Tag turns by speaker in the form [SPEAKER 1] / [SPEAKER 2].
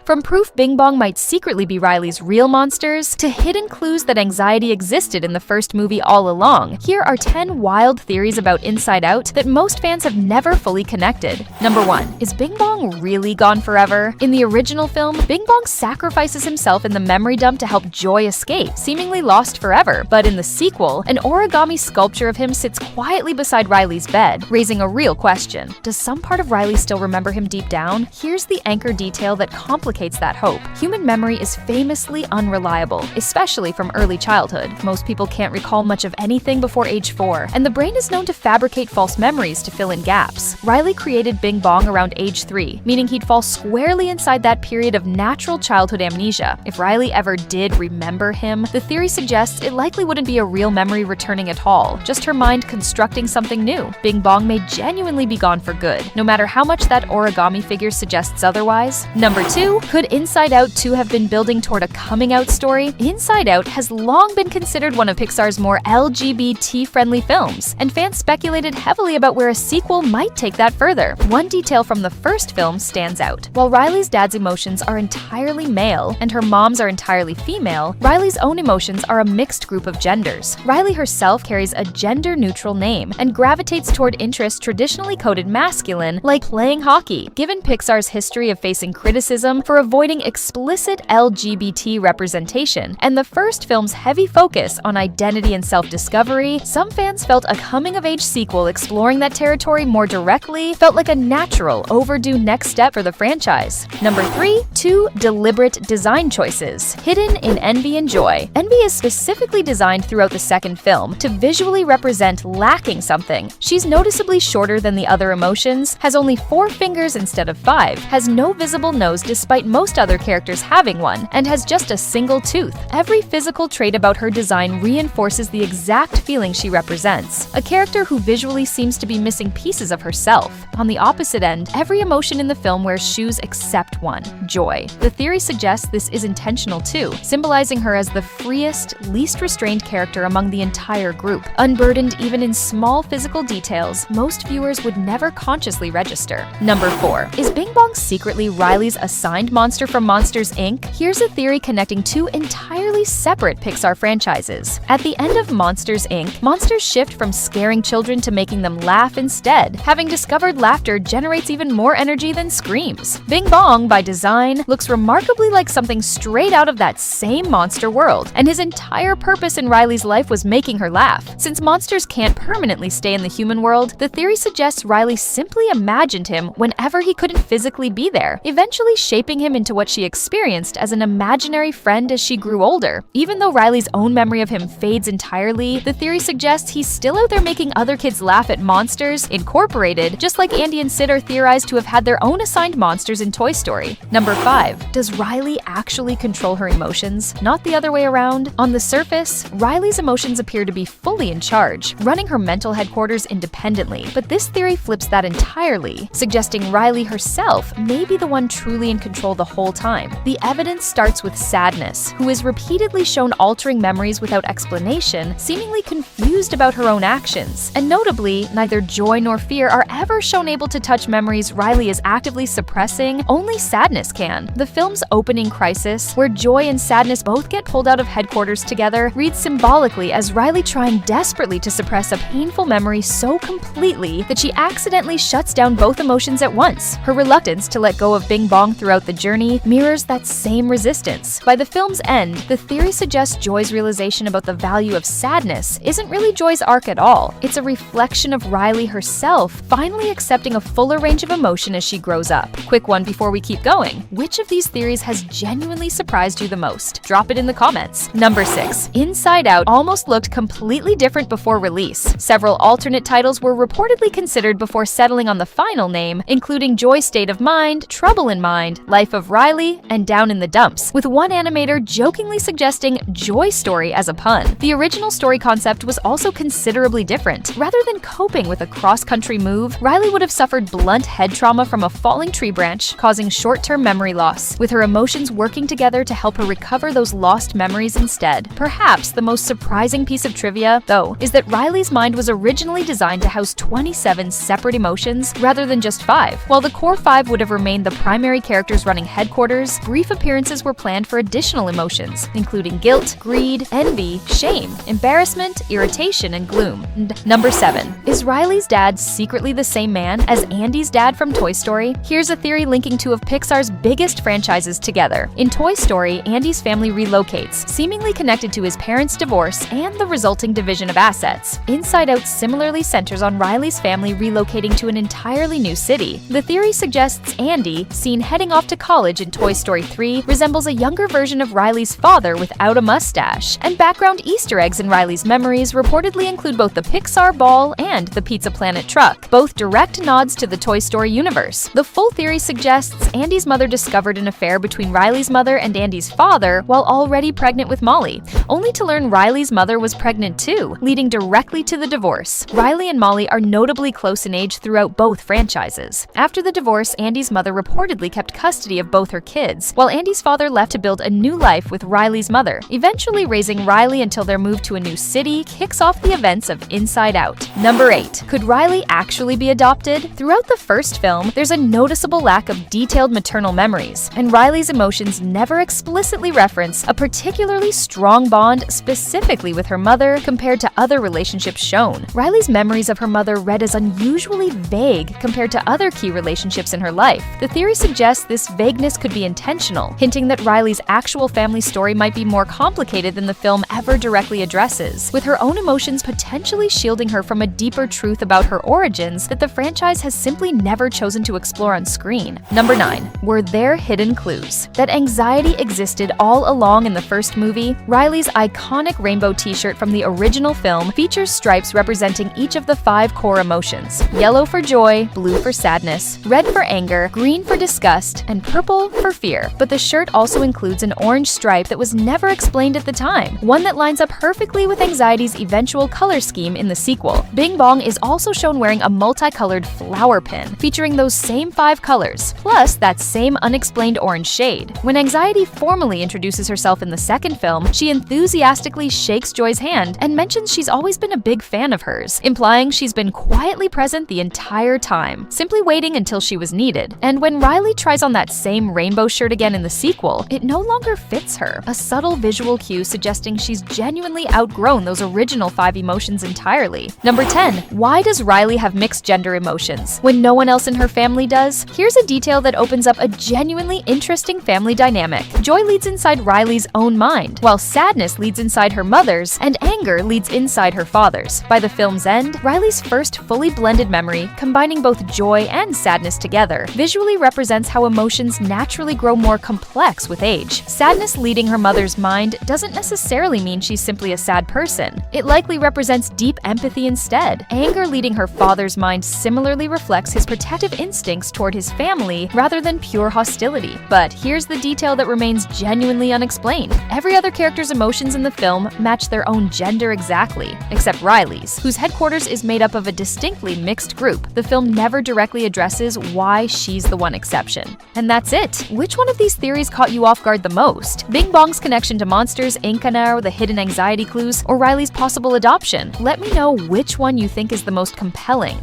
[SPEAKER 1] From proof Bing Bong might secretly be Riley's real monsters, to hidden clues that anxiety existed in the first movie all along, here are 10 wild theories about Inside Out that most fans have never fully connected. Number 1. Is Bing Bong really gone forever? In the original film, Bing Bong sacrifices himself in the memory dump to help Joy escape, seemingly lost forever. But in the sequel, an origami sculpture of him sits quietly beside Riley's bed, raising a real question. Does some part of Riley still remember him deep down? Here's the anchor detail that complicates that hope. Human memory is famously unreliable, especially from early childhood. Most people can't recall much of anything before age 4, and the brain is known to fabricate false memories to fill in gaps. Riley created Bing Bong around age 3, meaning he'd fall squarely inside that period of natural childhood amnesia. If Riley ever did remember him, the theory suggests it likely wouldn't be a real memory returning at all, just her mind constructing something new. Bing Bong may genuinely be gone for good, no matter how much that origami figure suggests otherwise. Number 2. Could Inside Out 2 have been building toward a coming-out story? Inside Out has long been considered one of Pixar's more LGBT-friendly films, and fans speculated heavily about where a sequel might take that further. One detail from the first film stands out. While Riley's dad's emotions are entirely male and her mom's are entirely female, Riley's own emotions are a mixed group of genders. Riley herself carries a gender-neutral name and gravitates toward interests traditionally coded masculine, like playing hockey. Given Pixar's history of facing criticism for avoiding explicit LGBT representation, and the first film's heavy focus on identity and self-discovery, some fans felt a coming-of-age sequel exploring that territory more directly felt like a natural, overdue next step for the franchise. Number 3. 2 deliberate design choices. Hidden in Envy and Joy. Envy is specifically designed throughout the second film to visually represent lacking something. She's noticeably shorter than the other emotions, has only 4 fingers instead of 5, has no visible nose despite most other characters having one, and has just a single tooth. Every physical trait about her design reinforces the exact feeling she represents, a character who visually seems to be missing pieces of herself. On the opposite end, every emotion in the film wears shoes except one, joy. The theory suggests this is intentional too, symbolizing her as the freest, least restrained character among the entire group. Unburdened even in small physical details, most viewers would never consciously register. Number 4. Is Bing Bong secretly Riley's assigned monster from Monsters, Inc.? Here's a theory connecting 2 entirely separate Pixar franchises. At the end of Monsters, Inc., monsters shift from scaring children to making them laugh instead, having discovered laughter generates even more energy than screams. Bing Bong, by design, looks remarkably like something straight out of that same monster world, and his entire purpose in Riley's life was making her laugh. Since monsters can't permanently stay in the human world, the theory suggests Riley simply imagined him whenever he couldn't physically be there, eventually shaping him into what she experienced as an imaginary friend as she grew older. Even though Riley's own memory of him fades entirely, the theory suggests he's still out there making other kids laugh at Monsters, Incorporated, just like Andy and Sid are theorized to have had their own assigned monsters in Toy Story. Number 5. Does Riley actually control her emotions, not the other way around? On the surface, Riley's emotions appear to be fully in charge, running her mental headquarters independently, but this theory flips that entirely, suggesting Riley herself may be the one truly in control the whole time. The evidence starts with Sadness, who is repeatedly shown altering memories without explanation, seemingly confused about her own actions. And notably, neither Joy nor Fear are ever shown able to touch memories Riley is actively suppressing, only Sadness can. The film's opening crisis, where Joy and Sadness both get pulled out of headquarters together, reads symbolically as Riley trying desperately to suppress a painful memory so completely that she accidentally shuts down both emotions at once. Her reluctance to let go of Bing Bong throughout the journey mirrors that same resistance. By the film's end, the theory suggests Joy's realization about the value of sadness isn't really Joy's arc at all. It's a reflection of Riley herself finally accepting a fuller range of emotion as she grows up. Quick one before we keep going. Which of these theories has genuinely surprised you the most? Drop it in the comments. Number 6. Inside Out almost looked completely different before release. Several alternate titles were reportedly considered before settling on the final name, including Joy's State of Mind, Trouble in Mind, Life of Riley, and Down in the Dumps, with one animator jokingly suggesting Joy Story as a pun. The original story concept was also considerably different. Rather than coping with a cross-country move, Riley would have suffered blunt head trauma from a falling tree branch, causing short-term memory loss, with her emotions working together to help her recover those lost memories instead. Perhaps the most surprising piece of trivia, though, is that Riley's mind was originally designed to house 27 separate emotions rather than just 5. While the core 5 would have remained the primary characters running running headquarters, brief appearances were planned for additional emotions, including guilt, greed, envy, shame, embarrassment, irritation, and gloom. Number 7. Is Riley's dad secretly the same man as Andy's dad from Toy Story? Here's a theory linking two of Pixar's biggest franchises together. In Toy Story, Andy's family relocates, seemingly connected to his parents' divorce and the resulting division of assets. Inside Out similarly centers on Riley's family relocating to an entirely new city. The theory suggests Andy, seen heading off to college in Toy Story 3, resembles a younger version of Riley's father without a mustache. And background Easter eggs in Riley's memories reportedly include both the Pixar ball and the Pizza Planet truck, both direct nods to the Toy Story universe. The full theory suggests Andy's mother discovered an affair between Riley's mother and Andy's father while already pregnant with Molly, only to learn Riley's mother was pregnant too, leading directly to the divorce. Riley and Molly are notably close in age throughout both franchises. After the divorce, Andy's mother reportedly kept custody of both her kids, while Andy's father left to build a new life with Riley's mother. Eventually raising Riley until their move to a new city kicks off the events of Inside Out. Number 8. Could Riley actually be adopted? Throughout the first film, there's a noticeable lack of detailed maternal memories, and Riley's emotions never explicitly reference a particularly strong bond specifically with her mother compared to other relationships shown. Riley's memories of her mother read as unusually vague compared to other key relationships in her life. The theory suggests this vagueness could be intentional, hinting that Riley's actual family story might be more complicated than the film ever directly addresses, with her own emotions potentially shielding her from a deeper truth about her origins that the franchise has simply never chosen to explore on screen. Number 9. Were there hidden clues? That anxiety existed all along in the first movie? Riley's iconic rainbow t-shirt from the original film features stripes representing each of the 5 core emotions: yellow for joy, blue for sadness, red for anger, green for disgust, and purple for fear. But the shirt also includes an orange stripe that was never explained at the time, one that lines up perfectly with anxiety's eventual color scheme in the sequel. Bing Bong is also shown wearing a multicolored flower pin, featuring those same 5 colors, plus that same unexplained orange shade. When anxiety formally introduces herself in the second film, she enthusiastically shakes Joy's hand and mentions she's always been a big fan of hers, implying she's been quietly present the entire time, simply waiting until she was needed. And when Riley tries on that same rainbow shirt again in the sequel, it no longer fits her, a subtle visual cue suggesting she's genuinely outgrown those original 5 emotions entirely. Number 10. Why does Riley have mixed gender emotions when no one else in her family does? Here's a detail that opens up a genuinely interesting family dynamic. Joy leads inside Riley's own mind, while sadness leads inside her mother's, and anger leads inside her father's. By the film's end, Riley's first fully blended memory, combining both joy and sadness together, visually represents how emotions naturally grow more complex with age. Sadness leading her mother's mind doesn't necessarily mean she's simply a sad person. It likely represents deep empathy instead. Anger leading her father's mind similarly reflects his protective instincts toward his family rather than pure hostility. But here's the detail that remains genuinely unexplained. Every other character's emotions in the film match their own gender exactly, except Riley's, whose headquarters is made up of a distinctly mixed group. The film never directly addresses why she's the one exception. And that's it. Which one of these theories caught you off guard the most? Bing Bong's connection to monsters, Incanaro, the hidden anxiety clues, or Riley's possible adoption? Let me know which one you think is the most compelling.